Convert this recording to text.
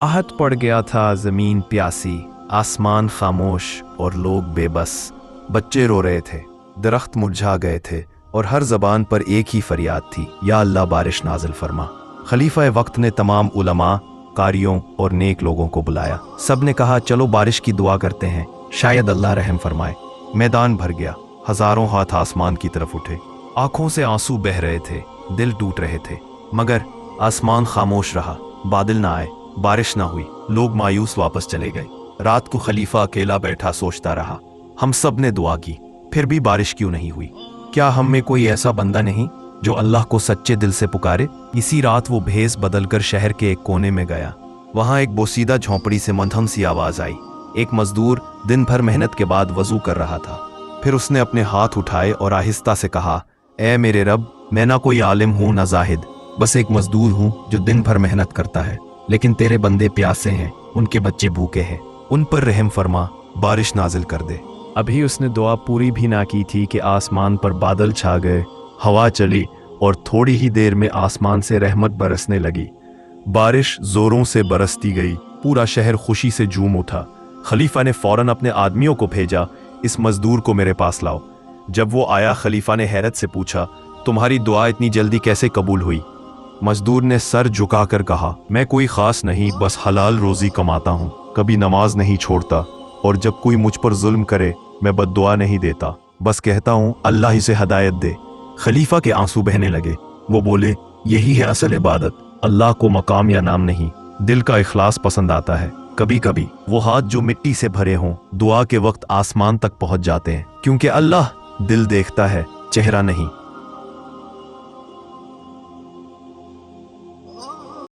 आहत पड़ गया था, जमीन प्यासी, आसमान खामोश और लोग बेबस। बच्चे रो रहे थे, दरख्त मुरझा गए थे और हर जबान पर एक ही फरियाद थी, या अल्लाह बारिश नाजिल फरमा। खलीफा वक्त ने तमाम उलमा, कारियों और नेक लोगों को बुलाया। सब ने कहा चलो बारिश की दुआ करते हैं, शायद अल्लाह रहम फरमाए। मैदान भर गया, हजारों हाथ आसमान की तरफ उठे। आंखों से आंसू बह रहे थे, दिल टूट रहे थे, मगर आसमान खामोश रहा। बादल ना आए, बारिश ना हुई, लोग मायूस वापस चले गए। रात को खलीफा अकेला बैठा सोचता रहा। हम सब ने दुआ की, फिर भी बारिश क्यों नहीं हुई? क्या हम में कोई ऐसा बंदा नहीं जो अल्लाह को सच्चे दिल से पुकारे? इसी रात वो भेस बदलकर शहर के एक कोने में गया। वहां एक बोसीदा झोंपड़ी से मध्यम सी आवाज आई। एक मजदूर दिन भर मेहनत के बाद वजू कर रहा था। फिर उसने अपने हाथ उठाए और आहिस्ता से कहा, ऐ मेरे रब, मैं ना कोई आलिम हूं ना जाहिद, बस एक मजदूर हूं जो दिन भर मेहनत करता है, लेकिन तेरे बंदे प्यासे हैं, उनके बच्चे भूखे हैं, उन पर रहम फरमा, बारिश नाजिल कर दे। अभी उसने दुआ पूरी भी ना की थी कि आसमान पर बादल छा गए, हवा चली और थोड़ी ही देर में आसमान से रहमत बरसने लगी। बारिश जोरों से बरसती गई, पूरा शहर खुशी से झूम उठा। खलीफा ने फौरन अपने आदमियों को भेजा, इस मजदूर को मेरे पास लाओ। जब वो आया, खलीफा ने हैरत से पूछा, तुम्हारी दुआ इतनी जल्दी कैसे कबूल हुई? मजदूर ने सर झुकाकर कहा, मैं कोई खास नहीं, बस हलाल रोजी कमाता हूँ, कभी नमाज नहीं छोड़ता, और जब कोई मुझ पर जुल्म करे मैं बद्दुआ नहीं देता, बस कहता हूँ अल्लाह इसे हदायत दे। खलीफा के आंसू बहने लगे। वो बोले, यही है असल इबादत, अल्लाह को मकाम या नाम नहीं, दिल का इखलास पसंद आता है। कभी कभी वो हाथ जो मिट्टी से भरे हों दुआ के वक्त आसमान तक पहुंच जाते हैं, क्योंकि अल्लाह दिल देखता है, चेहरा नहीं।